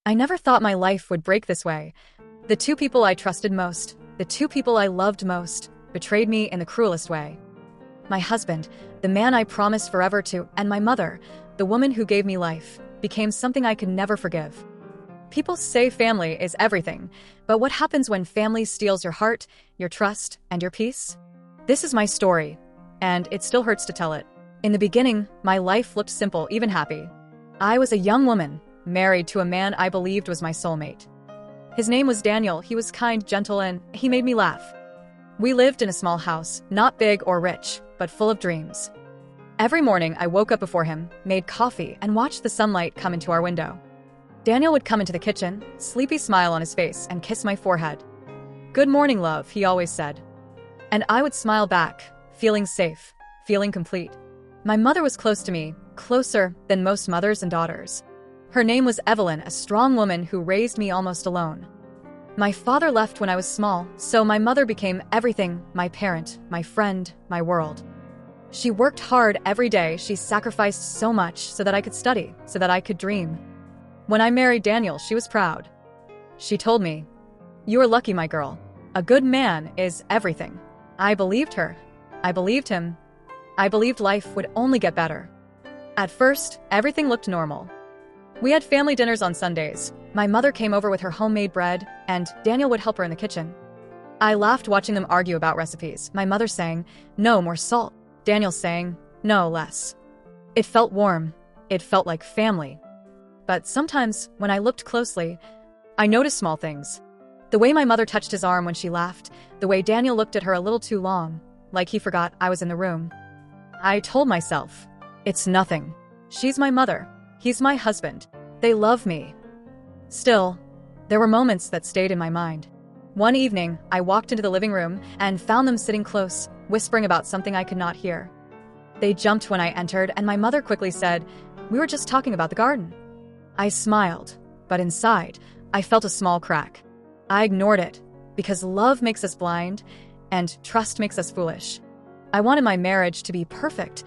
I never thought my life would break this way. The two people I trusted most, the two people I loved most, betrayed me in the cruelest way. My husband, the man I promised forever to, and my mother, the woman who gave me life, became something I could never forgive. People say family is everything, but what happens when family steals your heart, your trust, and your peace? This is my story, and it still hurts to tell it. In the beginning, my life looked simple, even happy. I was a young woman, married to a man I believed was my soulmate. His name was Daniel. He was kind, gentle, and he made me laugh. We lived in a small house, not big or rich, but full of dreams. Every morning, I woke up before him, made coffee, and watched the sunlight come into our window. Daniel would come into the kitchen, sleepy smile on his face, and kiss my forehead. "Good morning, love," he always said. And I would smile back, feeling safe, feeling complete. My mother was close to me, closer than most mothers and daughters. Her name was Evelyn, a strong woman who raised me almost alone. My father left when I was small, so my mother became everything, my parent, my friend, my world. She worked hard every day. She sacrificed so much so that I could study, so that I could dream. When I married Daniel, she was proud. She told me, "You are lucky, my girl. A good man is everything." I believed her. I believed him. I believed life would only get better. At first, everything looked normal. We had family dinners on Sundays. My mother came over with her homemade bread, and Daniel would help her in the kitchen. I laughed watching them argue about recipes, my mother saying, "No, more salt." Daniel saying, "No, less." It felt warm. It felt like family. But sometimes, when I looked closely, I noticed small things. The way my mother touched his arm when she laughed, the way Daniel looked at her a little too long, like he forgot I was in the room. I told myself, it's nothing. She's my mother. He's my husband. They love me. Still, there were moments that stayed in my mind. One evening, I walked into the living room and found them sitting close, whispering about something I could not hear. They jumped when I entered, and my mother quickly said, "We were just talking about the garden." I smiled, but inside, I felt a small crack. I ignored it, because love makes us blind, and trust makes us foolish. I wanted my marriage to be perfect.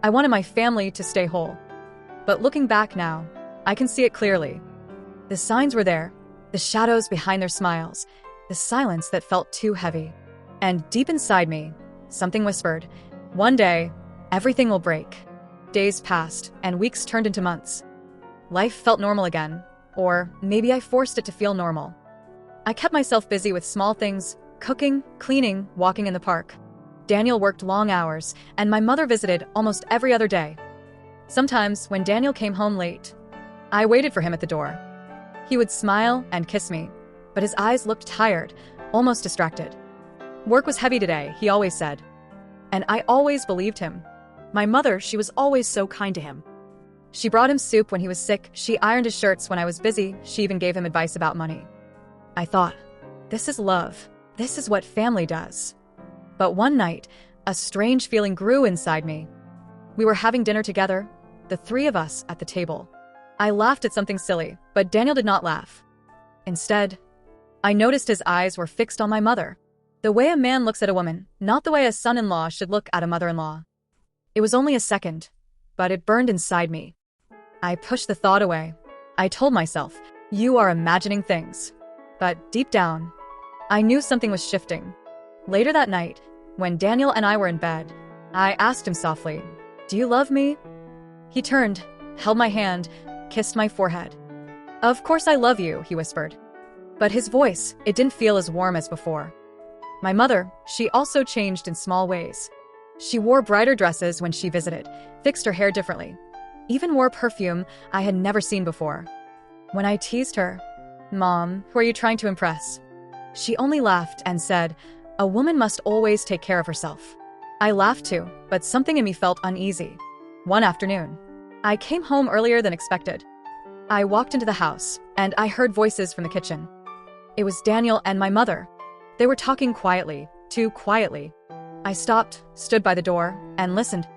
I wanted my family to stay whole. But looking back now, I can see it clearly. The signs were there, the shadows behind their smiles, the silence that felt too heavy. And deep inside me, something whispered, one day, everything will break. Days passed, and weeks turned into months. Life felt normal again, or maybe I forced it to feel normal. I kept myself busy with small things, cooking, cleaning, walking in the park. Daniel worked long hours, and my mother visited almost every other day. Sometimes, when Daniel came home late, I waited for him at the door. He would smile and kiss me, but his eyes looked tired, almost distracted. Work was heavy today, he always said. And I always believed him. My mother, she was always so kind to him. She brought him soup when he was sick, she ironed his shirts when I was busy, she even gave him advice about money. I thought, this is love. This is what family does. But one night, a strange feeling grew inside me. We were having dinner together, the three of us at the table. I laughed at something silly, but Daniel did not laugh. Instead, I noticed his eyes were fixed on my mother. The way a man looks at a woman, not the way a son-in-law should look at a mother-in-law. It was only a second, but it burned inside me. I pushed the thought away. I told myself, you are imagining things. But deep down, I knew something was shifting. Later that night, when Daniel and I were in bed, I asked him softly, "Do you love me?" He turned, held my hand, kissed my forehead. "Of course I love you," he whispered. But his voice, it didn't feel as warm as before. My mother, she also changed in small ways. She wore brighter dresses when she visited, fixed her hair differently, even wore perfume I had never seen before. When I teased her, "Mom, who are you trying to impress?" she only laughed and said, "A woman must always take care of herself." I laughed too, but something in me felt uneasy. One afternoon, I came home earlier than expected. I walked into the house, and I heard voices from the kitchen. It was Daniel and my mother. They were talking quietly, too quietly. I stopped, stood by the door, and listened.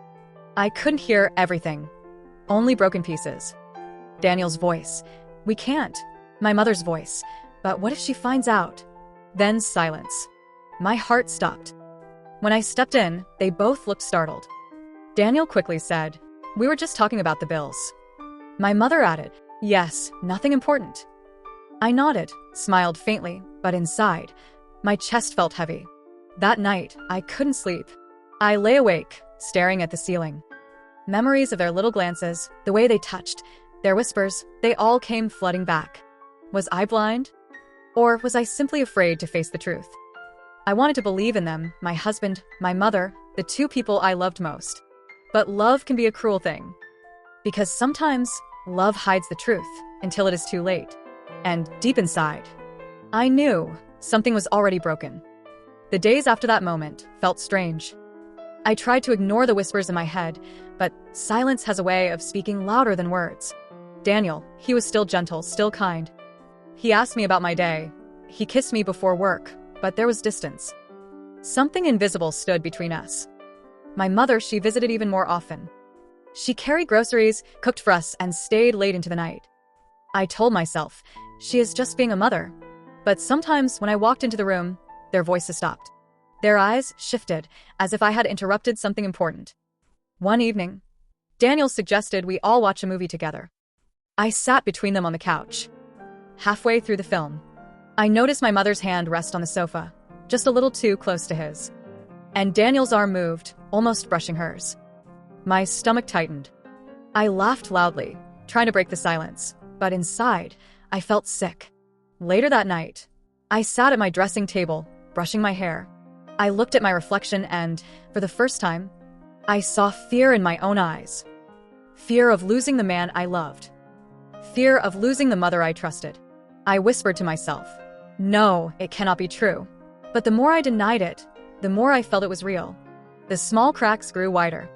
I couldn't hear everything, only broken pieces. Daniel's voice, "We can't." My mother's voice, "But what if she finds out?" Then silence. My heart stopped. When I stepped in, they both looked startled. Daniel quickly said, "We were just talking about the bills." My mother added, "Yes, nothing important." I nodded, smiled faintly, but inside, my chest felt heavy. That night, I couldn't sleep. I lay awake, staring at the ceiling. Memories of their little glances, the way they touched, their whispers, they all came flooding back. Was I blind? Or was I simply afraid to face the truth? I wanted to believe in them, my husband, my mother, the two people I loved most. But love can be a cruel thing. Because sometimes, love hides the truth until it is too late. And deep inside, I knew something was already broken. The days after that moment felt strange. I tried to ignore the whispers in my head, but silence has a way of speaking louder than words. Daniel, he was still gentle, still kind. He asked me about my day. He kissed me before work, but there was distance. Something invisible stood between us. My mother, she visited even more often. She carried groceries, cooked for us, and stayed late into the night. I told myself, she is just being a mother. But sometimes when I walked into the room, their voices stopped. Their eyes shifted, as if I had interrupted something important. One evening, Daniel suggested we all watch a movie together. I sat between them on the couch. Halfway through the film, I noticed my mother's hand rest on the sofa, just a little too close to his. And Daniel's arm moved, almost brushing hers. My stomach tightened. I laughed loudly, trying to break the silence, but inside, I felt sick. Later that night, I sat at my dressing table, brushing my hair. I looked at my reflection and, for the first time, I saw fear in my own eyes. Fear of losing the man I loved. Fear of losing the mother I trusted. I whispered to myself, no, it cannot be true. But the more I denied it, the more I felt it was real. The small cracks grew wider.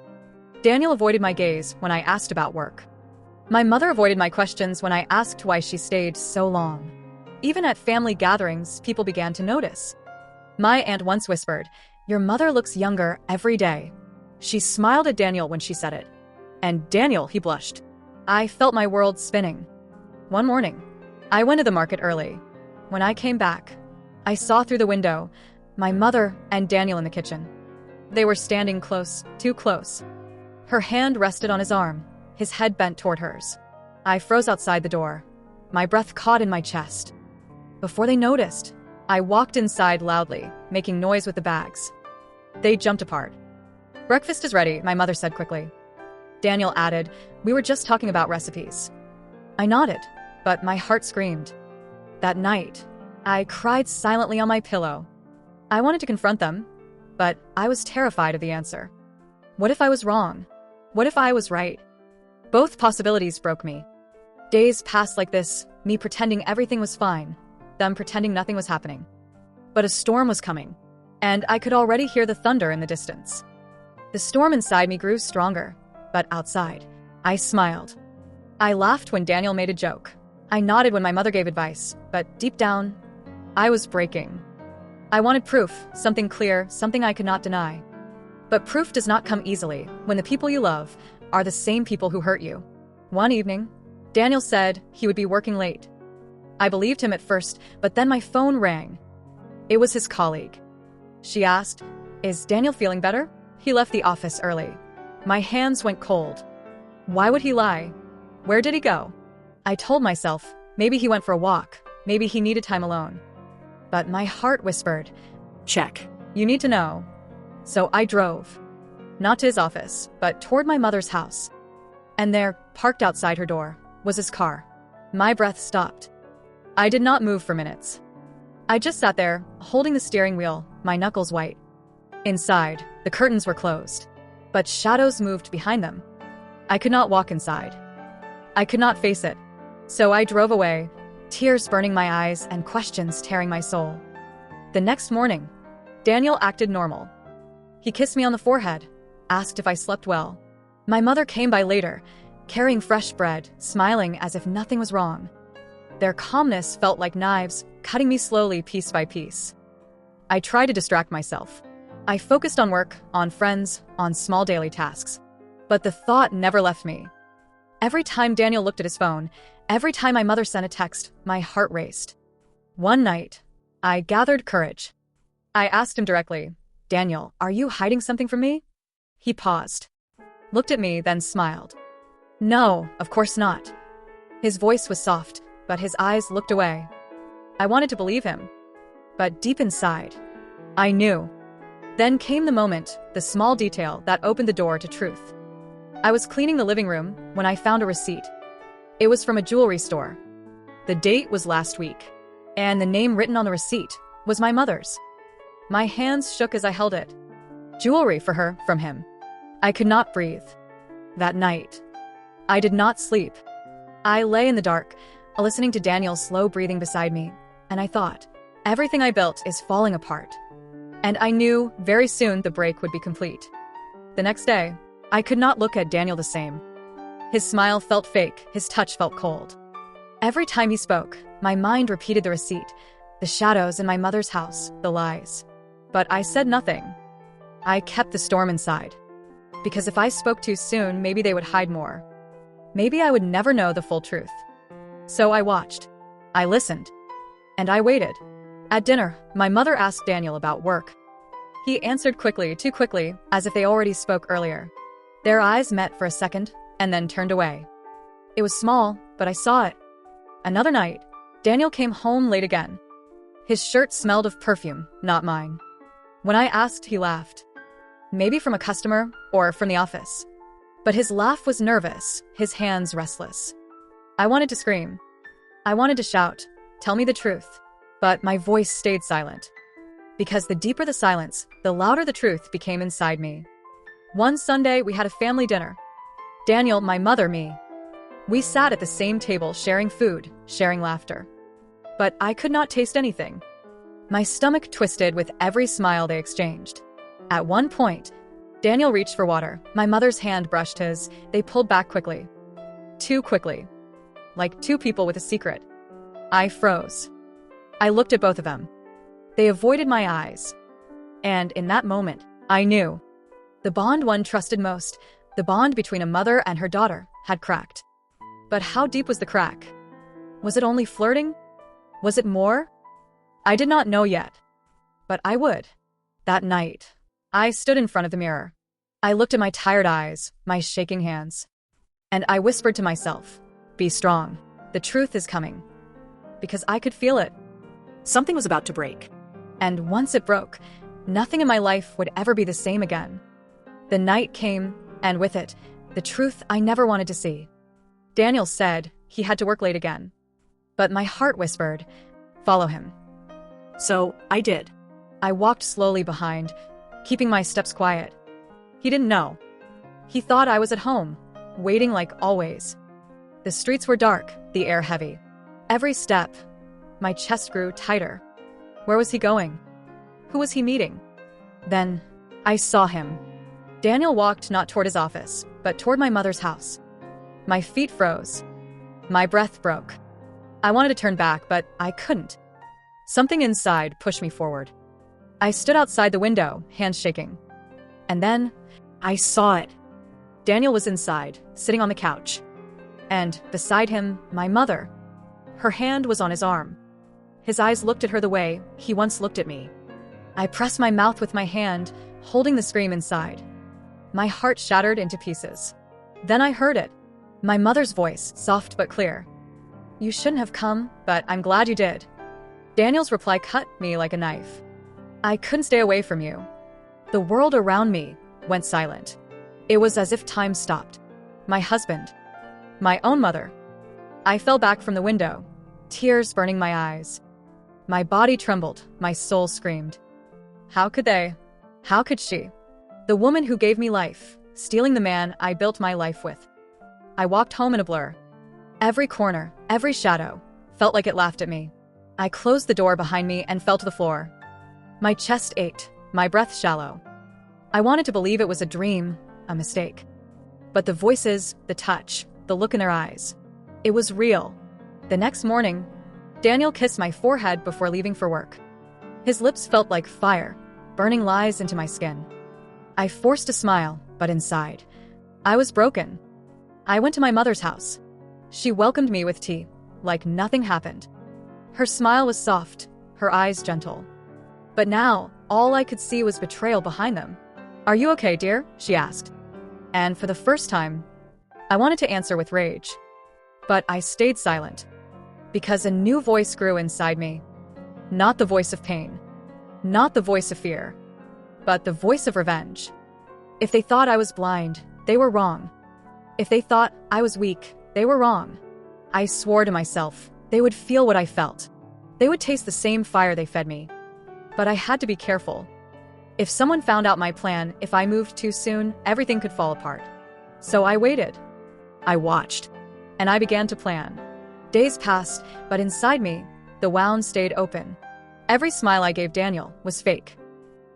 Daniel avoided my gaze when I asked about work. My mother avoided my questions when I asked why she stayed so long. Even at family gatherings, people began to notice. My aunt once whispered, your mother looks younger every day. She smiled at Daniel when she said it. And Daniel, he blushed. I felt my world spinning. One morning, I went to the market early. When I came back, I saw through the window my mother and Daniel in the kitchen. They were standing close, too close. Her hand rested on his arm, his head bent toward hers. I froze outside the door. My breath caught in my chest. Before they noticed, I walked inside loudly, making noise with the bags. They jumped apart. Breakfast is ready, my mother said quickly. Daniel added, we were just talking about recipes. I nodded, but my heart screamed. That night, I cried silently on my pillow. I wanted to confront them, but I was terrified of the answer. What if I was wrong? What if I was right? Both possibilities broke me. Days passed like this, me pretending everything was fine, them pretending nothing was happening. But a storm was coming, and I could already hear the thunder in the distance. The storm inside me grew stronger, but outside, I smiled. I laughed when Daniel made a joke. I nodded when my mother gave advice, but deep down, I was breaking. I wanted proof, something clear, something I could not deny. But proof does not come easily when the people you love are the same people who hurt you. One evening, Daniel said he would be working late. I believed him at first, but then my phone rang. It was his colleague. She asked, is Daniel feeling better? He left the office early. My hands went cold. Why would he lie? Where did he go? I told myself, maybe he went for a walk, maybe he needed time alone. But my heart whispered, check. You need to know. So I drove. Not to his office, but toward my mother's house. And there, parked outside her door, was his car. My breath stopped. I did not move for minutes. I just sat there, holding the steering wheel, my knuckles white. Inside, the curtains were closed, but shadows moved behind them. I could not walk inside. I could not face it. So I drove away, tears burning my eyes and questions tearing my soul. The next morning, Daniel acted normal. He kissed me on the forehead, asked if I slept well. My mother came by later, carrying fresh bread, smiling as if nothing was wrong. Their calmness felt like knives, cutting me slowly piece by piece. I tried to distract myself. I focused on work, on friends, on small daily tasks. But the thought never left me. Every time Daniel looked at his phone, every time my mother sent a text, my heart raced. One night, I gathered courage. I asked him directly, Daniel, are you hiding something from me? He paused, looked at me, then smiled. No, of course not. His voice was soft, but his eyes looked away. I wanted to believe him. But deep inside, I knew. Then came the moment, the small detail that opened the door to truth. I was cleaning the living room when I found a receipt. It was from a jewelry store. The date was last week, and the name written on the receipt was my mother's. My hands shook as I held it. Jewelry for her from him. I could not breathe. That night, I did not sleep. I lay in the dark, listening to Daniel's slow breathing beside me, and I thought, everything I built is falling apart. And I knew very soon the break would be complete. The next day, I could not look at Daniel the same. His smile felt fake, his touch felt cold. Every time he spoke, my mind repeated the receipt, the shadows in my mother's house, the lies. But I said nothing. I kept the storm inside. Because if I spoke too soon, maybe they would hide more. Maybe I would never know the full truth. So I watched. I listened. And I waited. At dinner, my mother asked Daniel about work. He answered quickly, too quickly, as if they already spoke earlier. Their eyes met for a second, and then turned away. It was small, but I saw it. Another night, Daniel came home late again. His shirt smelled of perfume, not mine. When I asked, he laughed. Maybe from a customer, or from the office. But his laugh was nervous, his hands restless. I wanted to scream. I wanted to shout, tell me the truth. But my voice stayed silent. Because the deeper the silence, the louder the truth became inside me. One Sunday, we had a family dinner. Daniel, my mother, me. We sat at the same table, sharing food, sharing laughter. But I could not taste anything. My stomach twisted with every smile they exchanged. At one point, Daniel reached for water. My mother's hand brushed his. They pulled back quickly. Too quickly. Like two people with a secret. I froze. I looked at both of them. They avoided my eyes. And in that moment, I knew. The bond one trusted most, the bond between a mother and her daughter, had cracked. But how deep was the crack? Was it only flirting? Was it more? I did not know yet. But I would. That night, I stood in front of the mirror. I looked at my tired eyes, my shaking hands. And I whispered to myself, be strong. The truth is coming. Because I could feel it. Something was about to break. And once it broke, nothing in my life would ever be the same again. The night came, and with it, the truth I never wanted to see. Daniel said he had to work late again. But my heart whispered, follow him. So I did. I walked slowly behind, keeping my steps quiet. He didn't know. He thought I was at home, waiting like always. The streets were dark, the air heavy. Every step, my chest grew tighter. Where was he going? Who was he meeting? Then, I saw him. Daniel walked not toward his office, but toward my mother's house. My feet froze. My breath broke. I wanted to turn back, but I couldn't. Something inside pushed me forward. I stood outside the window, hands shaking. And then, I saw it. Daniel was inside, sitting on the couch. And, beside him, my mother. Her hand was on his arm. His eyes looked at her the way he once looked at me. I pressed my mouth with my hand, holding the scream inside. My heart shattered into pieces. Then I heard it. My mother's voice, soft but clear. You shouldn't have come, but I'm glad you did. Daniel's reply cut me like a knife. I couldn't stay away from you. The world around me went silent. It was as if time stopped. My husband. My own mother. I fell back from the window, tears burning my eyes. My body trembled, my soul screamed. How could they? How could she? The woman who gave me life, stealing the man I built my life with. I walked home in a blur. Every corner, every shadow, felt like it laughed at me. I closed the door behind me and fell to the floor. My chest ached, my breath shallow. I wanted to believe it was a dream, a mistake. But the voices, the touch, the look in their eyes. It was real. The next morning, Daniel kissed my forehead before leaving for work. His lips felt like fire, burning lies into my skin. I forced a smile, but inside, I was broken. I went to my mother's house. She welcomed me with tea, like nothing happened. Her smile was soft, her eyes gentle. But now, all I could see was betrayal behind them. Are you okay, dear? She asked. And for the first time, I wanted to answer with rage. But I stayed silent. Because a new voice grew inside me. Not the voice of pain, not the voice of fear, but the voice of revenge. If they thought I was blind, they were wrong. If they thought I was weak, they were wrong. I swore to myself they would feel what I felt. They would taste the same fire they fed me. But I had to be careful. If someone found out my plan, if I moved too soon, everything could fall apart. So I waited. I watched. And I began to plan. Days passed, but inside me, the wound stayed open. Every smile I gave Daniel was fake.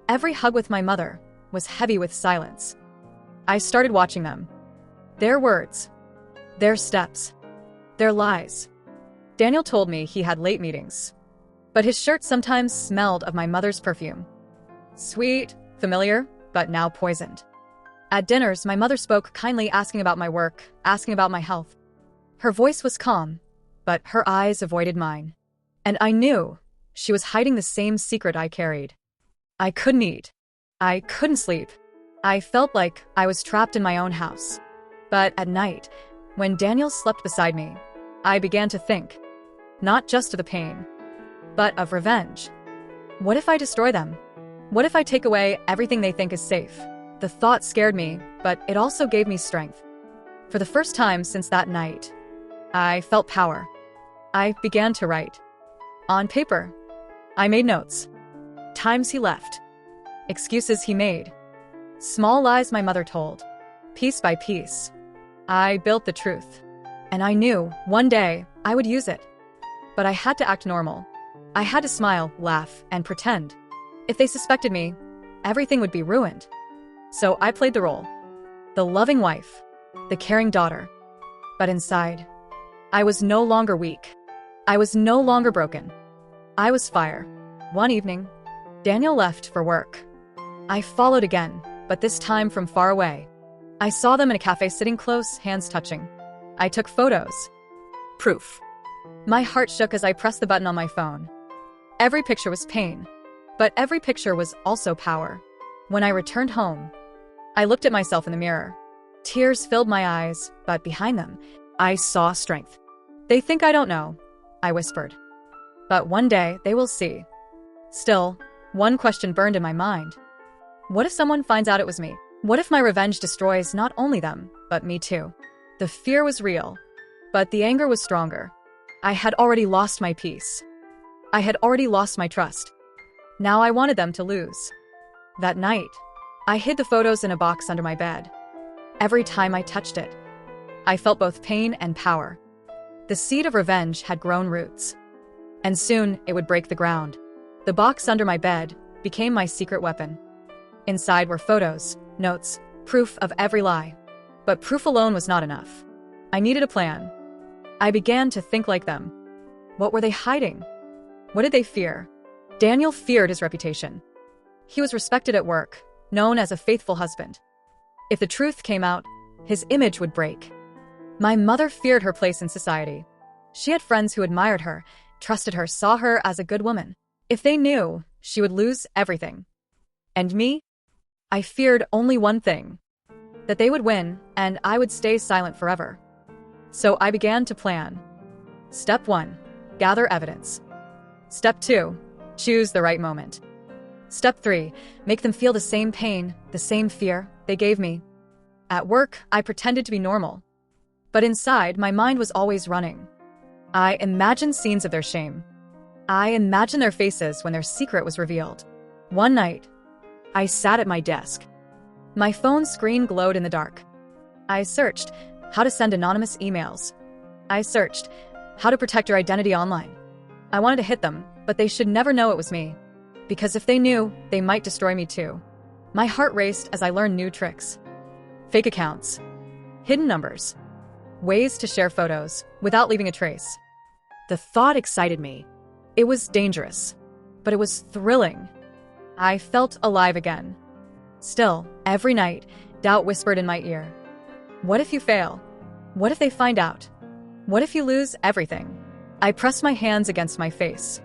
Every hug with my mother was heavy with silence. I started watching them. Their words. Their steps. Their lies. Daniel told me he had late meetings. But his shirt sometimes smelled of my mother's perfume. Sweet, familiar, but now poisoned. At dinners, my mother spoke kindly, asking about my work, asking about my health. Her voice was calm, but her eyes avoided mine. And I knew she was hiding the same secret I carried. I couldn't eat. I couldn't sleep. I felt like I was trapped in my own house. But at night, when Daniel slept beside me, I began to think, not just of the pain, but of revenge. What if I destroy them? What if I take away everything they think is safe? The thought scared me, but it also gave me strength. For the first time since that night, I felt power. I began to write. On paper, I made notes. Times he left. Excuses he made. Small lies my mother told. Piece by piece, I built the truth. And I knew one day I would use it. But I had to act normal. I had to smile, laugh, and pretend. If they suspected me, everything would be ruined. So I played the role. The loving wife, the caring daughter. But inside, I was no longer weak. I was no longer broken. I was fire. One evening, Daniel left for work. I followed again, but this time from far away. I saw them in a cafe sitting close, hands touching. I took photos. Proof. My heart shook as I pressed the button on my phone. Every picture was pain, but every picture was also power. When I returned home, I looked at myself in the mirror. Tears filled my eyes, but behind them, I saw strength. They think I don't know, I whispered. But one day, they will see. Still, one question burned in my mind. What if someone finds out it was me? What if my revenge destroys not only them, but me too? The fear was real, but the anger was stronger. I had already lost my peace. I had already lost my trust. Now I wanted them to lose. That night, I hid the photos in a box under my bed. Every time I touched it, I felt both pain and power. The seed of revenge had grown roots. And soon it would break the ground. The box under my bed became my secret weapon. Inside were photos, notes, proof of every lie. But proof alone was not enough. I needed a plan. I began to think like them. What were they hiding? What did they fear? Daniel feared his reputation. He was respected at work, known as a faithful husband. If the truth came out, his image would break. My mother feared her place in society. She had friends who admired her, trusted her, saw her as a good woman. If they knew, she would lose everything. And me? I feared only one thing. That they would win, and I would stay silent forever. So I began to plan. Step 1. Gather evidence. Step 2. Choose the right moment. Step 3. Make them feel the same pain, the same fear they gave me. At work, I pretended to be normal. But inside, my mind was always running. I imagined scenes of their shame. I imagined their faces when their secret was revealed. One night, I sat at my desk. My phone screen glowed in the dark. I searched how to send anonymous emails. I searched how to protect your identity online. I wanted to hit them, but they should never know it was me. Because if they knew, they might destroy me too. My heart raced as I learned new tricks. Fake accounts. Hidden numbers. Ways to share photos without leaving a trace. The thought excited me. It was dangerous, but it was thrilling. I felt alive again. Still, every night, doubt whispered in my ear. What if you fail? What if they find out? What if you lose everything? I pressed my hands against my face.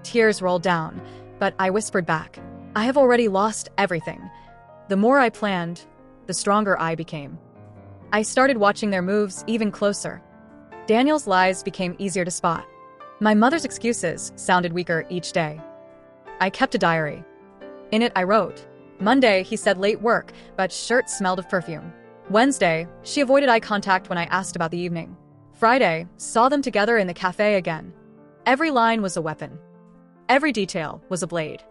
Tears rolled down, but I whispered back, I have already lost everything. The more I planned, the stronger I became. I started watching their moves even closer. Daniel's lies became easier to spot. My mother's excuses sounded weaker each day. I kept a diary. In it, I wrote, Monday, he said late work, but shirt smelled of perfume. Wednesday, she avoided eye contact when I asked about the evening. Friday, saw them together in the cafe again. Every line was a weapon. Every detail was a blade.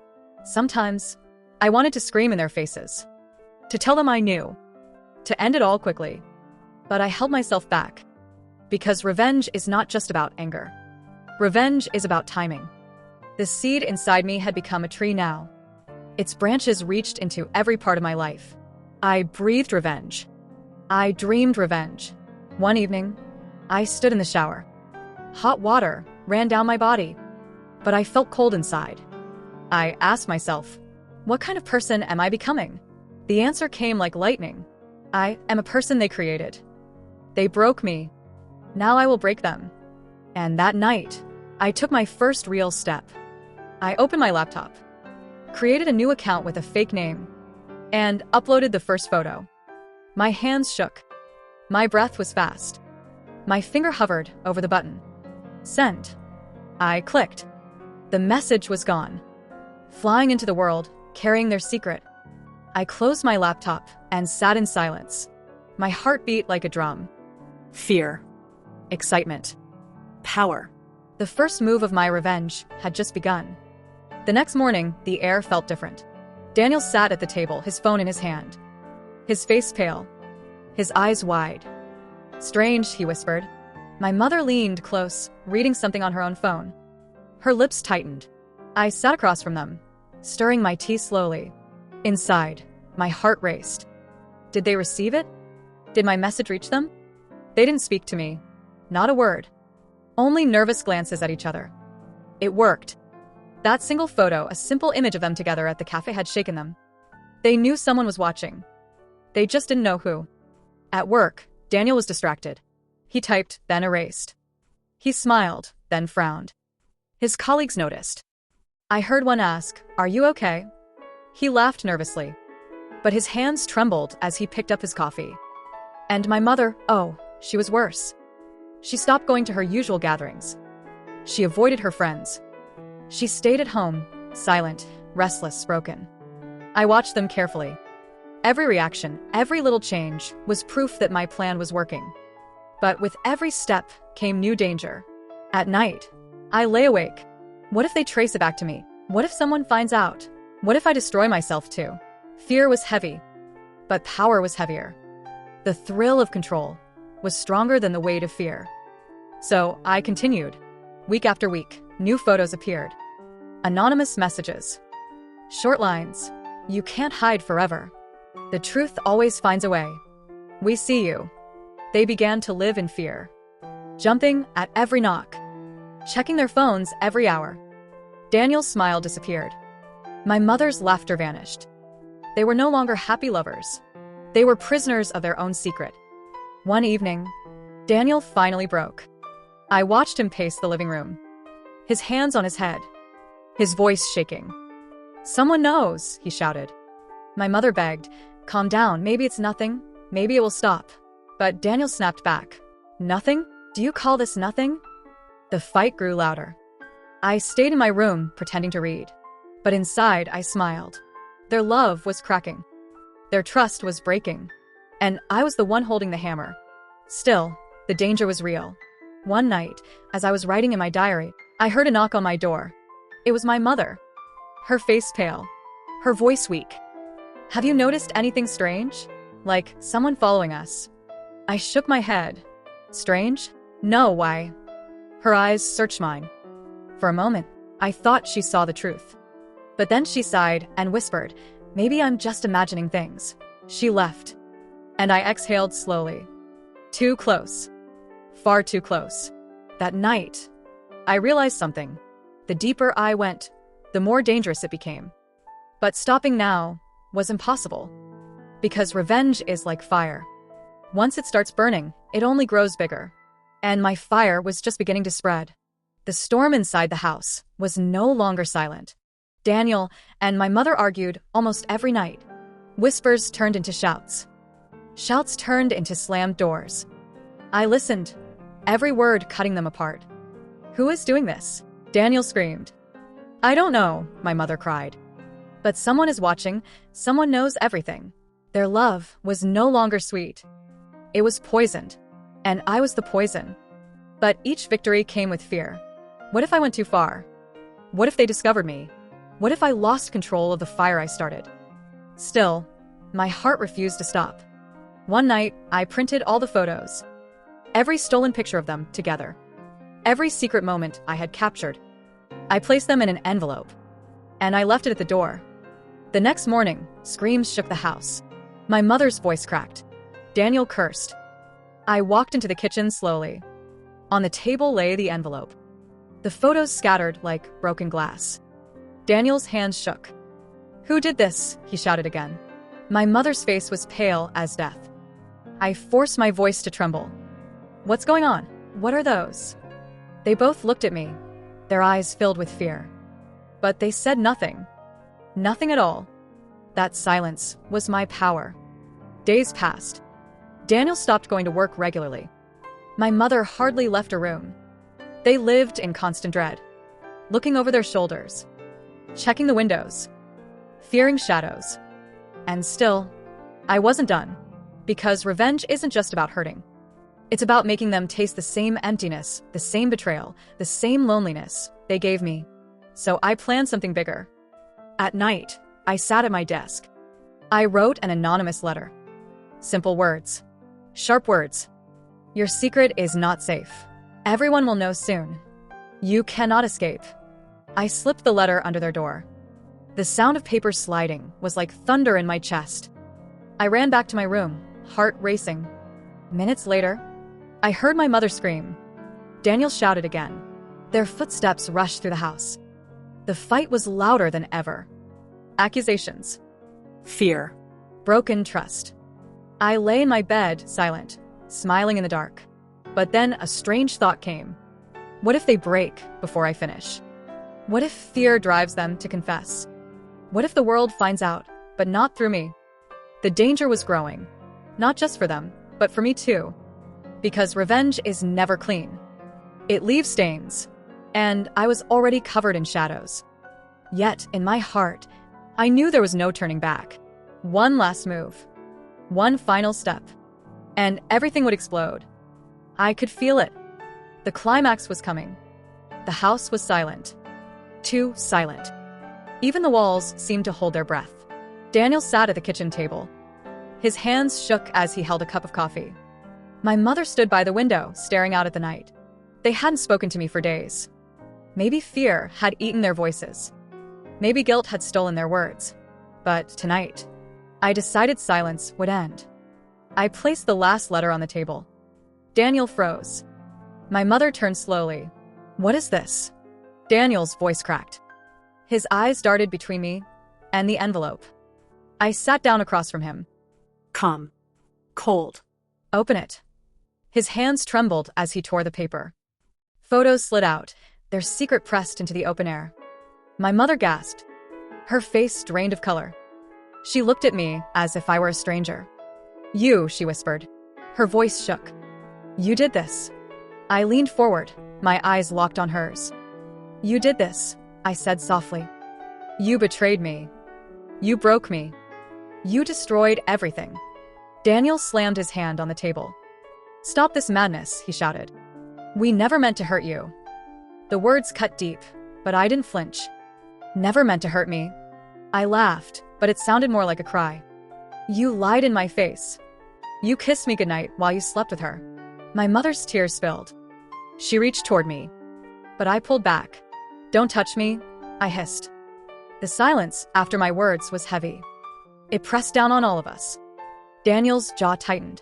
Sometimes, I wanted to scream in their faces. To tell them I knew. To end it all quickly. But I held myself back. Because revenge is not just about anger. Revenge is about timing. The seed inside me had become a tree now. Its branches reached into every part of my life. I breathed revenge. I dreamed revenge. One evening, I stood in the shower. Hot water ran down my body, but I felt cold inside. I asked myself, what kind of person am I becoming? The answer came like lightning. I am a person they created. They broke me. Now I will break them. And that night, I took my first real step. I opened my laptop, created a new account with a fake name, and uploaded the first photo. My hands shook. My breath was fast. My finger hovered over the button. Send. I clicked. The message was gone. Flying into the world, carrying their secret. I closed my laptop and sat in silence. My heart beat like a drum. Fear. Excitement. Power. The first move of my revenge had just begun. The next morning, the air felt different. Daniel sat at the table, his phone in his hand. His face pale. His eyes wide. Strange, he whispered. My mother leaned close, reading something on her own phone. Her lips tightened. I sat across from them, stirring my tea slowly. Inside, my heart raced. Did they receive it? Did my message reach them? They didn't speak to me. Not a word. Only nervous glances at each other. It worked. That single photo, a simple image of them together at the cafe, had shaken them. They knew someone was watching. They just didn't know who. At work, Daniel was distracted. He typed, then erased. He smiled, then frowned. His colleagues noticed. I heard one ask, "Are you okay?" He laughed nervously, but his hands trembled as he picked up his coffee. And my mother, oh, she was worse. She stopped going to her usual gatherings. She avoided her friends. She stayed at home, silent, restless, broken. I watched them carefully. Every reaction, every little change, was proof that my plan was working. But with every step came new danger. At night, I lay awake. What if they trace it back to me? What if someone finds out? What if I destroy myself too? Fear was heavy, but power was heavier. The thrill of control was stronger than the weight of fear. So I continued. Week after week, new photos appeared. Anonymous messages. Short lines. You can't hide forever. The truth always finds a way. We see you. They began to live in fear, jumping at every knock, checking their phones every hour. Daniel's smile disappeared. My mother's laughter vanished. They were no longer happy lovers. They were prisoners of their own secret. One evening, Daniel finally broke. I watched him pace the living room, his hands on his head, his voice shaking. Someone knows, he shouted. My mother begged, calm down, maybe it's nothing, maybe it will stop. But Daniel snapped back. Nothing? Do you call this nothing? The fight grew louder. I stayed in my room, pretending to read. But inside, I smiled. Their love was cracking. Their trust was breaking. And I was the one holding the hammer. Still, the danger was real. One night, as I was writing in my diary, I heard a knock on my door. It was my mother. Her face pale. Her voice weak. Have you noticed anything strange? Like someone following us? I shook my head. Strange? No, why? Her eyes searched mine. For a moment, I thought she saw the truth. But then she sighed and whispered, maybe I'm just imagining things. She left. And I exhaled slowly. Too close. Far too close. That night, I realized something. The deeper I went, the more dangerous it became. But stopping now was impossible. Because revenge is like fire. Once it starts burning, it only grows bigger. And my fire was just beginning to spread. The storm inside the house was no longer silent. Daniel and my mother argued almost every night. Whispers turned into shouts. Shouts turned into slammed doors. I listened, every word cutting them apart. Who is doing this? Daniel screamed. I don't know, my mother cried. But someone is watching, someone knows everything. Their love was no longer sweet. It was poisoned, and I was the poison. But each victory came with fear. What if I went too far? What if they discovered me? What if I lost control of the fire I started? Still, my heart refused to stop. One night, I printed all the photos. Every stolen picture of them together. Every secret moment I had captured. I placed them in an envelope. And I left it at the door. The next morning, screams shook the house. My mother's voice cracked. Daniel cursed. I walked into the kitchen slowly. On the table lay the envelope. The photos scattered like broken glass. Daniel's hands shook. Who did this? He shouted again. My mother's face was pale as death. I forced my voice to tremble. What's going on? What are those? They both looked at me, their eyes filled with fear. But they said nothing. Nothing at all. That silence was my power. Days passed. Daniel stopped going to work regularly. My mother hardly left her room. They lived in constant dread, looking over their shoulders, checking the windows, fearing shadows. And still, I wasn't done, because revenge isn't just about hurting. It's about making them taste the same emptiness, the same betrayal, the same loneliness they gave me. So I planned something bigger. At night, I sat at my desk. I wrote an anonymous letter. Simple words. Sharp words. Your secret is not safe. Everyone will know soon. You cannot escape. I slipped the letter under their door. The sound of paper sliding was like thunder in my chest. I ran back to my room, heart racing. Minutes later, I heard my mother scream. Daniel shouted again. Their footsteps rushed through the house. The fight was louder than ever. Accusations. Fear. Broken trust. I lay in my bed, silent, smiling in the dark. But then a strange thought came. What if they break before I finish? What if fear drives them to confess? What if the world finds out, but not through me? The danger was growing. Not just for them, but for me too. Because revenge is never clean. It leaves stains. And I was already covered in shadows. Yet, in my heart, I knew there was no turning back. One last move. One final step. And everything would explode. I could feel it. The climax was coming. The house was silent. Too silent. Even the walls seemed to hold their breath. Daniel sat at the kitchen table. His hands shook as he held a cup of coffee. My mother stood by the window, staring out at the night. They hadn't spoken to me for days. Maybe fear had eaten their voices. Maybe guilt had stolen their words. But tonight, I decided silence would end. I placed the last letter on the table. Daniel froze. My mother turned slowly. What is this? Daniel's voice cracked. His eyes darted between me and the envelope. I sat down across from him. Calm. Cold. Open it. His hands trembled as he tore the paper. Photos slid out, their secret pressed into the open air. My mother gasped. Her face drained of color. She looked at me as if I were a stranger. You, she whispered. Her voice shook. You did this. I leaned forward, my eyes locked on hers. You did this, I said softly. You betrayed me. You broke me. You destroyed everything. Daniel slammed his hand on the table. Stop this madness, he shouted. We never meant to hurt you. The words cut deep, but I didn't flinch. Never meant to hurt me. I laughed, but it sounded more like a cry. You lied in my face. You kissed me goodnight while you slept with her. My mother's tears spilled. She reached toward me, but I pulled back. Don't touch me, I hissed. The silence after my words was heavy. It pressed down on all of us. Daniel's jaw tightened.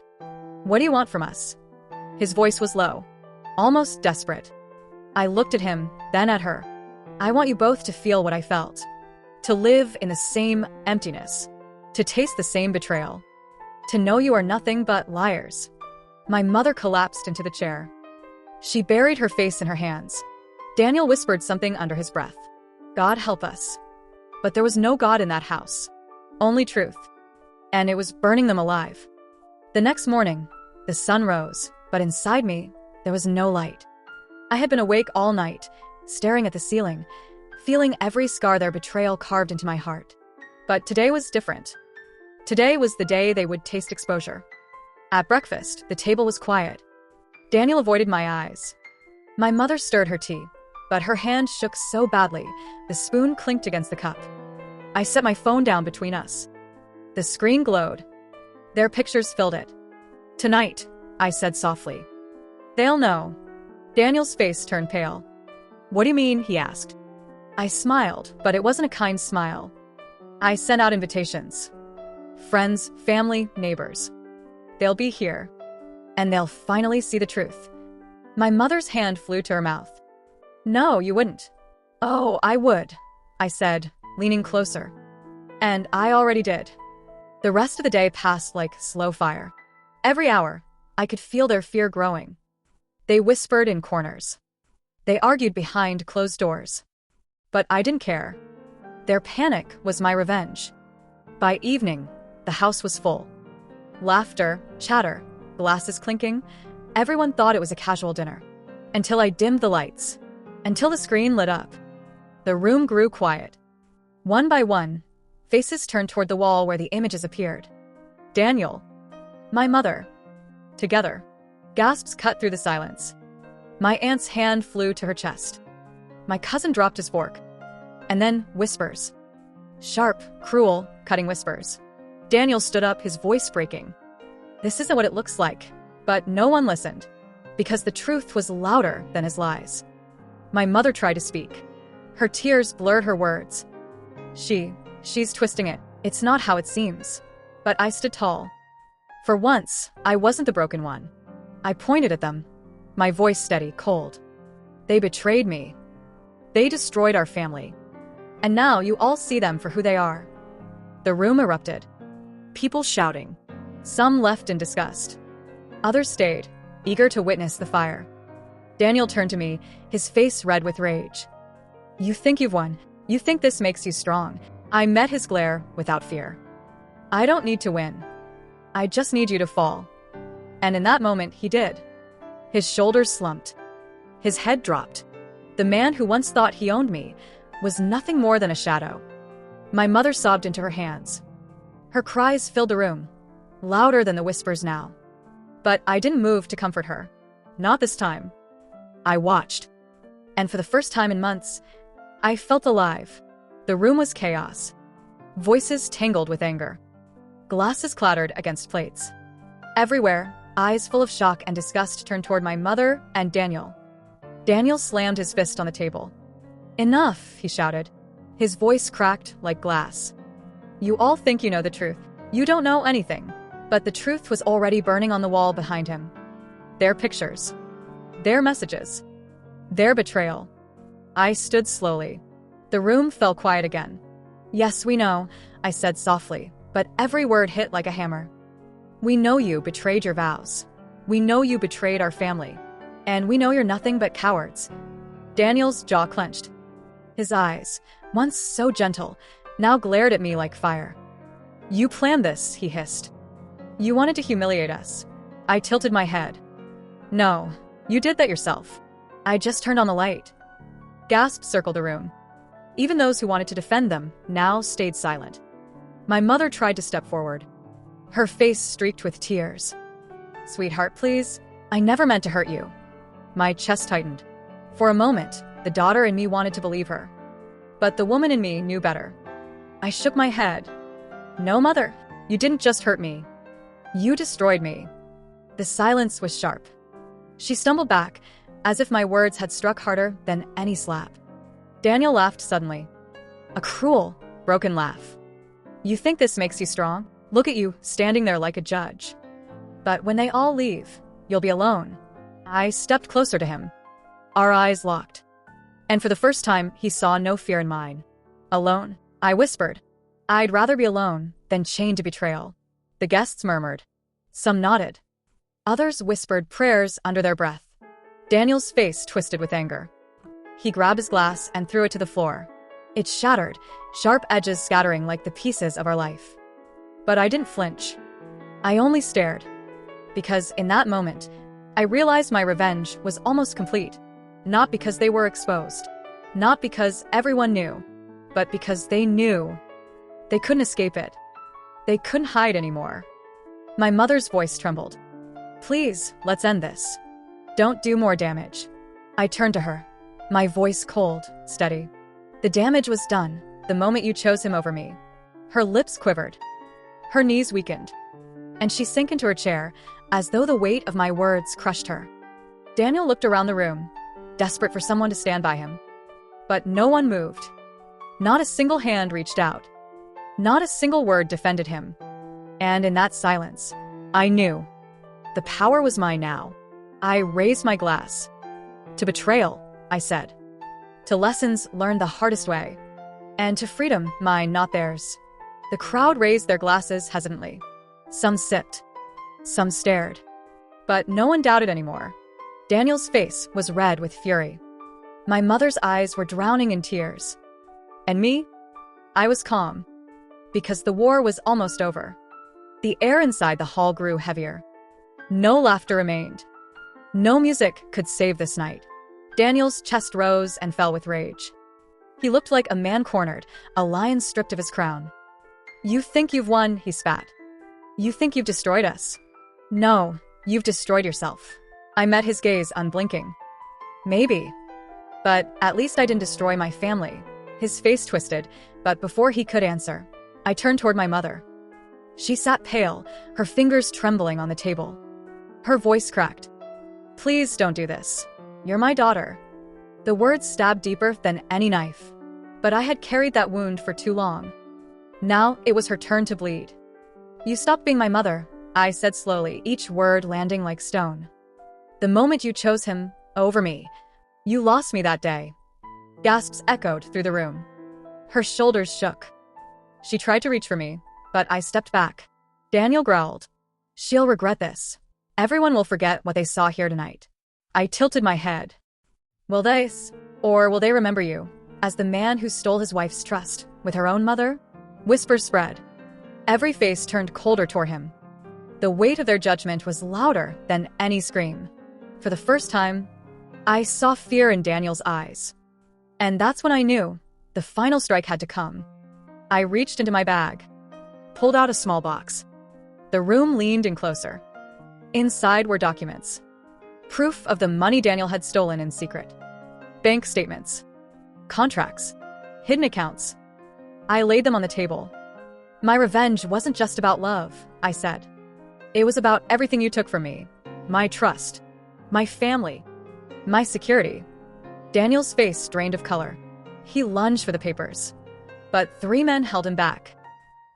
What do you want from us? His voice was low, almost desperate. I looked at him, then at her. I want you both to feel what I felt. To live in the same emptiness. To taste the same betrayal. To know you are nothing but liars. My mother collapsed into the chair. She buried her face in her hands. Daniel whispered something under his breath. God help us. But there was no God in that house. Only truth. And it was burning them alive. The next morning, the sun rose, but inside me, there was no light. I had been awake all night, staring at the ceiling, feeling every scar their betrayal carved into my heart. But today was different. Today was the day they would taste exposure. At breakfast, the table was quiet. Daniel avoided my eyes. My mother stirred her tea, but her hand shook so badly, the spoon clinked against the cup. I set my phone down between us. The screen glowed. Their pictures filled it. "Tonight," I said softly. "They'll know." Daniel's face turned pale. "What do you mean?" he asked. I smiled, but it wasn't a kind smile. I sent out invitations. Friends, family, neighbors. They'll be here. And they'll finally see the truth. My mother's hand flew to her mouth. "No, you wouldn't." "Oh, I would," I said, leaning closer. And I already did. The rest of the day passed like slow fire. Every hour, I could feel their fear growing. They whispered in corners. They argued behind closed doors. But I didn't care. Their panic was my revenge. By evening, the house was full. Laughter, chatter, glasses clinking. Everyone thought it was a casual dinner. Until I dimmed the lights. Until the screen lit up. The room grew quiet. One by one, faces turned toward the wall where the images appeared. Daniel. My mother. Together. Gasps cut through the silence. My aunt's hand flew to her chest. My cousin dropped his fork. And then whispers. Sharp, cruel, cutting whispers. Daniel stood up, his voice breaking. This isn't what it looks like. But no one listened. Because the truth was louder than his lies. My mother tried to speak. Her tears blurred her words. She's twisting it. It's not how it seems. But I stood tall. For once, I wasn't the broken one. I pointed at them. My voice steady, cold. They betrayed me. They destroyed our family. And now you all see them for who they are. The room erupted. People shouting. Some left in disgust. Others stayed, eager to witness the fire. Daniel turned to me, his face red with rage. You think you've won. You think this makes you strong. I met his glare without fear. I don't need to win. I just need you to fall. And in that moment, he did. His shoulders slumped. His head dropped. The man who once thought he owned me was nothing more than a shadow. My mother sobbed into her hands. Her cries filled the room, louder than the whispers now. But I didn't move to comfort her. Not this time. I watched. And for the first time in months, I felt alive. The room was chaos. Voices tangled with anger. Glasses clattered against plates. Everywhere, eyes full of shock and disgust turned toward my mother and Daniel. Daniel slammed his fist on the table. Enough, he shouted. His voice cracked like glass. You all think you know the truth. You don't know anything. But the truth was already burning on the wall behind him. Their pictures. Their messages. Their betrayal. I stood slowly. The room fell quiet again. Yes, we know, I said softly, but every word hit like a hammer. We know you betrayed your vows. We know you betrayed our family. And we know you're nothing but cowards. Daniel's jaw clenched. His eyes, once so gentle, now glared at me like fire. You planned this, he hissed. You wanted to humiliate us. I tilted my head. No, you did that yourself. I just turned on the light. Gasps circled the room. Even those who wanted to defend them now stayed silent. My mother tried to step forward. Her face streaked with tears. Sweetheart, please. I never meant to hurt you. My chest tightened. For a moment, the daughter in me wanted to believe her. But the woman in me knew better. I shook my head. No, mother. You didn't just hurt me. You destroyed me. The silence was sharp. She stumbled back, as if my words had struck harder than any slap. Daniel laughed suddenly. A cruel, broken laugh. You think this makes you strong? Look at you, standing there like a judge. But when they all leave, you'll be alone. I stepped closer to him. Our eyes locked. And for the first time, he saw no fear in mine. Alone, I whispered. I'd rather be alone than chained to betrayal. The guests murmured. Some nodded. Others whispered prayers under their breath. Daniel's face twisted with anger. He grabbed his glass and threw it to the floor. It shattered, sharp edges scattering like the pieces of our life. But I didn't flinch. I only stared. Because in that moment, I realized my revenge was almost complete. Not because they were exposed. Not because everyone knew. But because they knew. They couldn't escape it. They couldn't hide anymore. My mother's voice trembled. Please, let's end this. Don't do more damage. I turned to her, my voice cold, steady. The damage was done the moment you chose him over me. Her lips quivered. Her knees weakened. And she sank into her chair, as though the weight of my words crushed her. Daniel looked around the room, desperate for someone to stand by him. But no one moved. Not a single hand reached out. Not a single word defended him. And in that silence, I knew. The power was mine now. I raised my glass. To betrayal, I said. To lessons learned the hardest way. And to freedom, mine, not theirs. The crowd raised their glasses hesitantly. Some sipped. Some stared. But no one doubted anymore. Daniel's face was red with fury. My mother's eyes were drowning in tears. And me? I was calm. Because the war was almost over. The air inside the hall grew heavier. No laughter remained. No music could save this night. Daniel's chest rose and fell with rage. He looked like a man cornered, a lion stripped of his crown. You think you've won, he spat. You think you've destroyed us. No, you've destroyed yourself. I met his gaze unblinking. Maybe. But at least I didn't destroy my family. His face twisted, but before he could answer, I turned toward my mother. She sat pale, her fingers trembling on the table. Her voice cracked. Please don't do this. You're my daughter. The words stabbed deeper than any knife. But I had carried that wound for too long. Now it was her turn to bleed. You stopped being my mother, I said slowly, each word landing like stone. The moment you chose him over me, you lost me that day. Gasps echoed through the room. Her shoulders shook. She tried to reach for me, but I stepped back. Daniel growled. She'll regret this. Everyone will forget what they saw here tonight. I tilted my head. Will they? Or will they remember you as the man who stole his wife's trust with her own mother? Whispers spread. Every face turned colder toward him. The weight of their judgment was louder than any scream. For the first time, I saw fear in Daniel's eyes. And that's when I knew the final strike had to come. I reached into my bag, pulled out a small box. The room leaned in closer. Inside were documents. Proof of the money Daniel had stolen in secret. Bank statements. Contracts. Hidden accounts. I laid them on the table. My revenge wasn't just about love, I said. It was about everything you took from me. My trust. My family. My security. Daniel's face drained of color. He lunged for the papers. But 3 men held him back.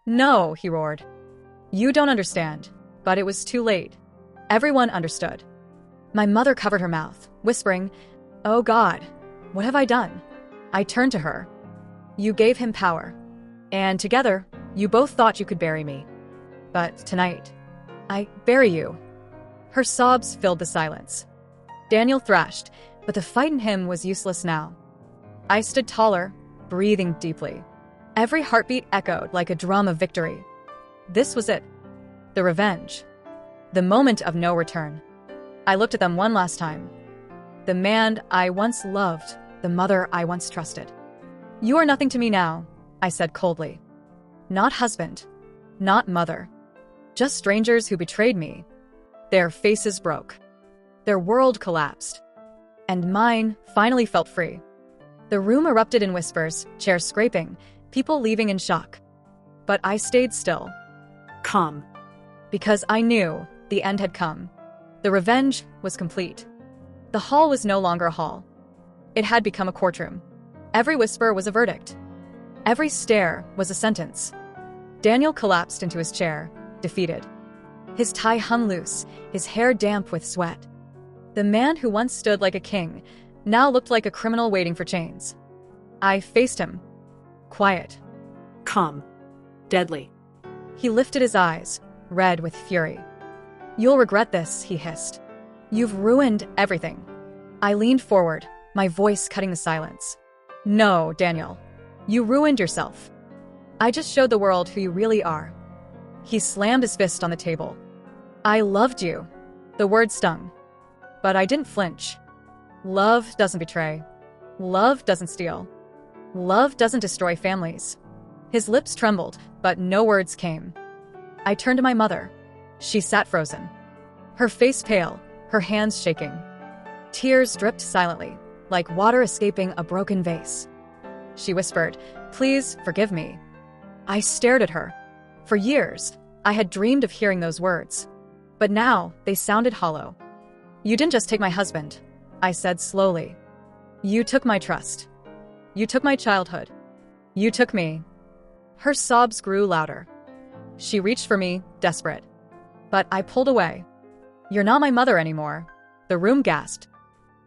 No, he roared. You don't understand. But it was too late. Everyone understood. My mother covered her mouth, whispering, Oh God, what have I done? I turned to her. You gave him power. And together, you both thought you could bury me. But tonight, I bury you. Her sobs filled the silence. Daniel thrashed, but the fight in him was useless now. I stood taller, breathing deeply. Every heartbeat echoed like a drum of victory. This was it. The revenge. The moment of no return. I looked at them one last time. The man I once loved, the mother I once trusted. You are nothing to me now, I said coldly. Not husband. Not mother. Just strangers who betrayed me. Their faces broke. Their world collapsed. And mine finally felt free. The room erupted in whispers, chairs scraping, people leaving in shock. But I stayed still. Calm. Because I knew the end had come. The revenge was complete. The hall was no longer a hall. It had become a courtroom. Every whisper was a verdict. Every stare was a sentence. Daniel collapsed into his chair, defeated. His tie hung loose, his hair damp with sweat. The man who once stood like a king now looked like a criminal waiting for chains. I faced him. Quiet. Calm. Deadly. He lifted his eyes, red with fury. You'll regret this, he hissed. You've ruined everything. I leaned forward, my voice cutting the silence. No, Daniel. You ruined yourself. I just showed the world who you really are. He slammed his fist on the table. I loved you. The word stung. But I didn't flinch. Love doesn't betray. Love doesn't steal. Love doesn't destroy families. His lips trembled, but no words came. I turned to my mother. She sat frozen, her face pale, her hands shaking. Tears dripped silently, like water escaping a broken vase. She whispered, "Please forgive me." I stared at her. For years, I had dreamed of hearing those words. But now, they sounded hollow. "You didn't just take my husband," I said slowly. "You took my trust. You took my childhood. You took me." Her sobs grew louder. She reached for me, desperate. But I pulled away. "You're not my mother anymore." The room gasped.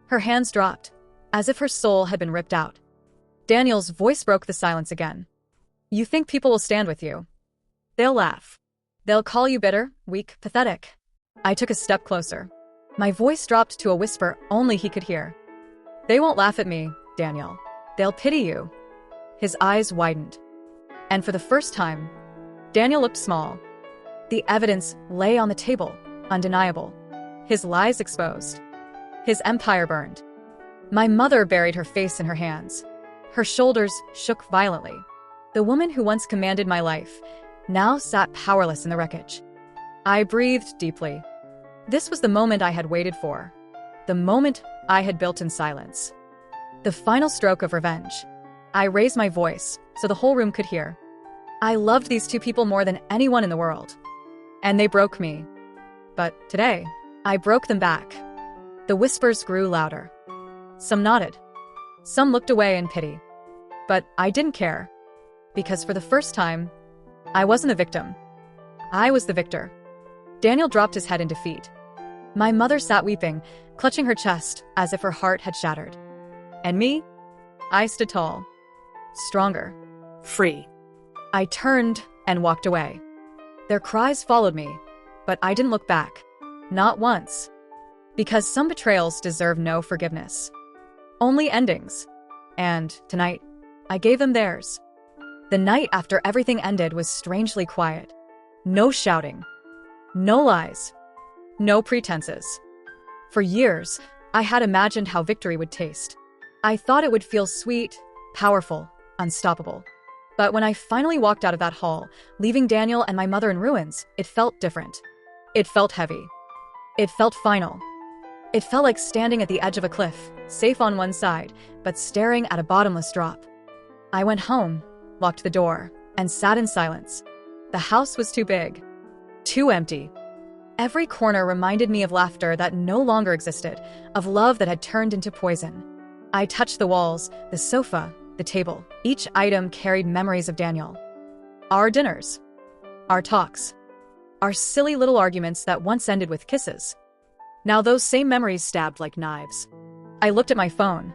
Her hands dropped, as if her soul had been ripped out. Daniel's voice broke the silence again. "You think people will stand with you? They'll laugh. They'll call you bitter, weak, pathetic." I took a step closer. My voice dropped to a whisper only he could hear. "They won't laugh at me, Daniel. They'll pity you." His eyes widened. And for the first time, Daniel looked small. The evidence lay on the table, undeniable. His lies exposed. His empire burned. My mother buried her face in her hands. Her shoulders shook violently. The woman who once commanded my life now sat powerless in the wreckage. I breathed deeply. This was the moment I had waited for. The moment I had built in silence. The final stroke of revenge. I raised my voice so the whole room could hear. I loved these two people more than anyone in the world. And they broke me. But today, I broke them back. The whispers grew louder. Some nodded. Some looked away in pity. But I didn't care. Because for the first time, I wasn't the victim. I was the victor. Daniel dropped his head in defeat. My mother sat weeping, clutching her chest as if her heart had shattered. And me? I stood tall. Stronger. Free. I turned and walked away. Their cries followed me, but I didn't look back. Not once. Because some betrayals deserve no forgiveness. Only endings. And tonight, I gave them theirs. The night after everything ended was strangely quiet. No shouting. No lies. No pretenses. For years, I had imagined how victory would taste. I thought it would feel sweet, powerful, unstoppable. But when I finally walked out of that hall, leaving Daniel and my mother in ruins, it felt different. It felt heavy. It felt final. It felt like standing at the edge of a cliff, safe on one side, but staring at a bottomless drop. I went home, locked the door, and sat in silence. The house was too big. Too empty. Every corner reminded me of laughter that no longer existed, of love that had turned into poison. I touched the walls, the sofa, the table. Each item carried memories of Daniel. Our dinners. Our talks. Our silly little arguments that once ended with kisses. Now those same memories stabbed like knives. I looked at my phone.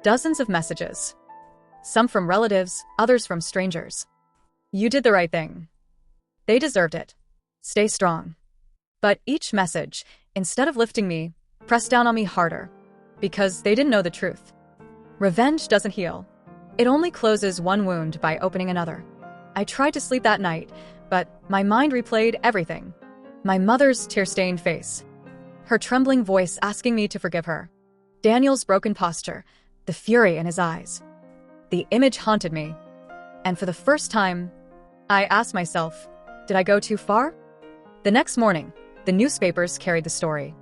Dozens of messages. Some from relatives, others from strangers. "You did the right thing. They deserved it. Stay strong." But each message, instead of lifting me, pressed down on me harder. Because they didn't know the truth. Revenge doesn't heal. It only closes one wound by opening another. I tried to sleep that night, but my mind replayed everything. My mother's tear-stained face. Her trembling voice asking me to forgive her. Daniel's broken posture, the fury in his eyes. The image haunted me. And for the first time, I asked myself, did I go too far? The next morning, the newspapers carried the story.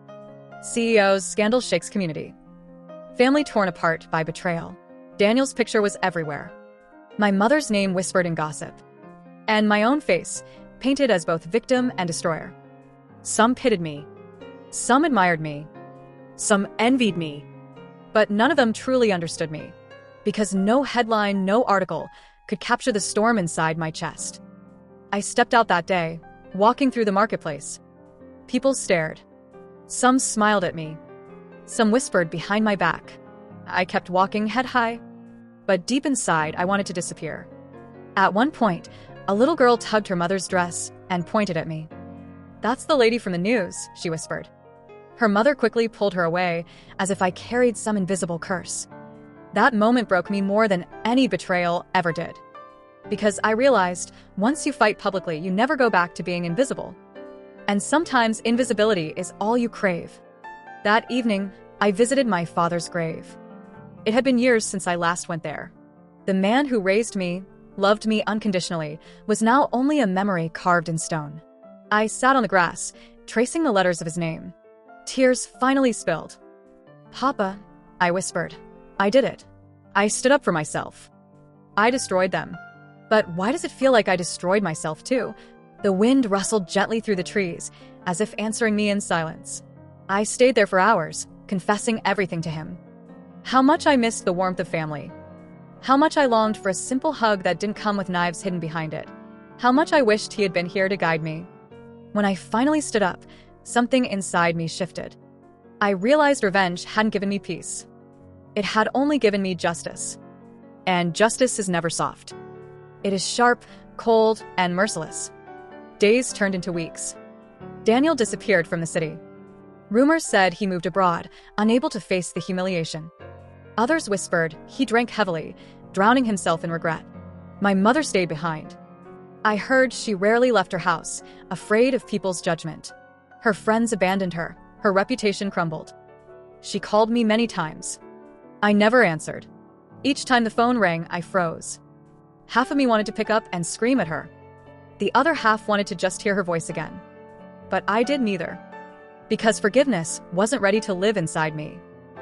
CEO's scandal shakes community. Family torn apart by betrayal. Daniel's picture was everywhere. My mother's name whispered in gossip. And my own face, painted as both victim and destroyer. Some pitied me. Some admired me. Some envied me. But none of them truly understood me. Because no headline, no article could capture the storm inside my chest. I stepped out that day, walking through the marketplace. People stared. Some smiled at me. Some whispered behind my back. I kept walking head high. But deep inside, I wanted to disappear. At one point, a little girl tugged her mother's dress and pointed at me. "That's the lady from the news," she whispered. Her mother quickly pulled her away, as if I carried some invisible curse. That moment broke me more than any betrayal ever did. Because I realized, once you fight publicly, you never go back to being invisible. And sometimes invisibility is all you crave. That evening, I visited my father's grave. It had been years since I last went there. The man who raised me, loved me unconditionally, was now only a memory carved in stone. I sat on the grass, tracing the letters of his name. Tears finally spilled. "Papa," I whispered. "I did it. I stood up for myself. I destroyed them. But why does it feel like I destroyed myself too?" The wind rustled gently through the trees, as if answering me in silence. I stayed there for hours, confessing everything to him. How much I missed the warmth of family. How much I longed for a simple hug that didn't come with knives hidden behind it. How much I wished he had been here to guide me. When I finally stood up, something inside me shifted. I realized revenge hadn't given me peace. It had only given me justice. And justice is never soft. It is sharp, cold, and merciless. Days turned into weeks. Daniel disappeared from the city. Rumors said he moved abroad, unable to face the humiliation. Others whispered he drank heavily, drowning himself in regret. My mother stayed behind. I heard she rarely left her house, afraid of people's judgment. Her friends abandoned her. Her reputation crumbled. She called me many times. I never answered. Each time the phone rang, I froze. Half of me wanted to pick up and scream at her. The other half wanted to just hear her voice again. But I did neither. Because forgiveness wasn't ready to live inside me.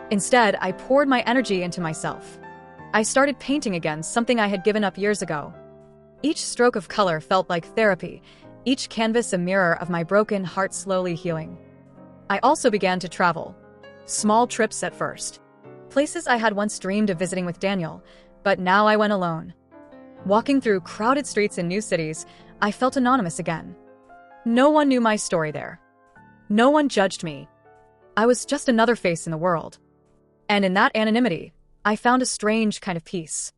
Instead, I poured my energy into myself. I started painting again, something I had given up years ago. Each stroke of color felt like therapy, each canvas a mirror of my broken heart slowly healing. I also began to travel. Small trips at first. Places I had once dreamed of visiting with Daniel, but now I went alone. Walking through crowded streets in new cities, I felt anonymous again. No one knew my story there. No one judged me. I was just another face in the world. And in that anonymity, I found a strange kind of peace.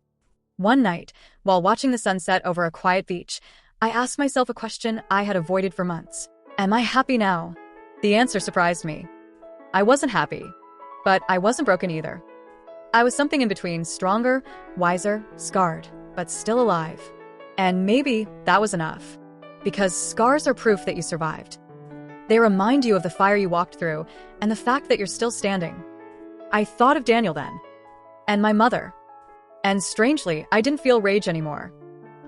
One night, while watching the sunset over a quiet beach, I asked myself a question I had avoided for months. Am I happy now? The answer surprised me. I wasn't happy, but I wasn't broken either. I was something in between, stronger, wiser, scarred, but still alive. And maybe that was enough. Because scars are proof that you survived. They remind you of the fire you walked through and the fact that you're still standing. I thought of Daniel then. And my mother. And strangely, I didn't feel rage anymore.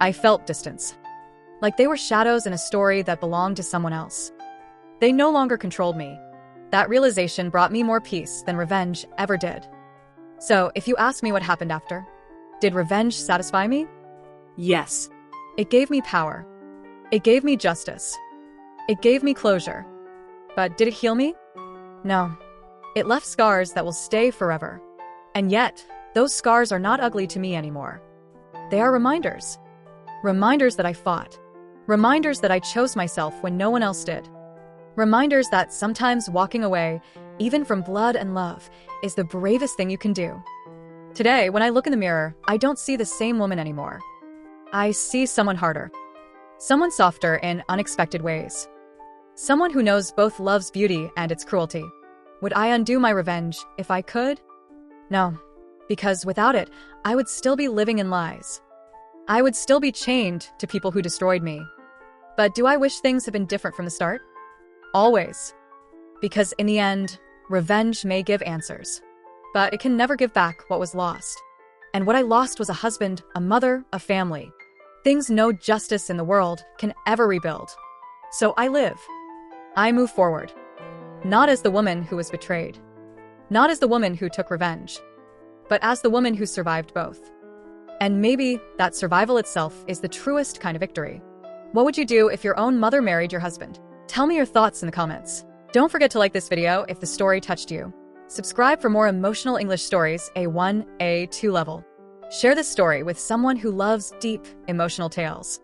I felt distance. Like they were shadows in a story that belonged to someone else. They no longer controlled me. That realization brought me more peace than revenge ever did. So, if you ask me what happened after, did revenge satisfy me? Yes. It gave me power. It gave me justice. It gave me closure. But did it heal me? No. It left scars that will stay forever. And yet, those scars are not ugly to me anymore. They are reminders. Reminders that I fought. Reminders that I chose myself when no one else did. Reminders that sometimes walking away, even from blood and love, is the bravest thing you can do. Today, when I look in the mirror, I don't see the same woman anymore. I see someone harder. Someone softer in unexpected ways. Someone who knows both love's beauty and its cruelty. Would I undo my revenge if I could? No, because without it, I would still be living in lies. I would still be chained to people who destroyed me. But do I wish things had been different from the start? Always. Because in the end, revenge may give answers. But it can never give back what was lost. And what I lost was a husband, a mother, a family. Things no justice in the world can ever rebuild. So I live. I move forward. Not as the woman who was betrayed. Not as the woman who took revenge. But as the woman who survived both. And maybe that survival itself is the truest kind of victory. What would you do if your own mother married your husband? Tell me your thoughts in the comments. Don't forget to like this video if the story touched you. Subscribe for more emotional English stories, A1, A2 level. Share this story with someone who loves deep, emotional tales.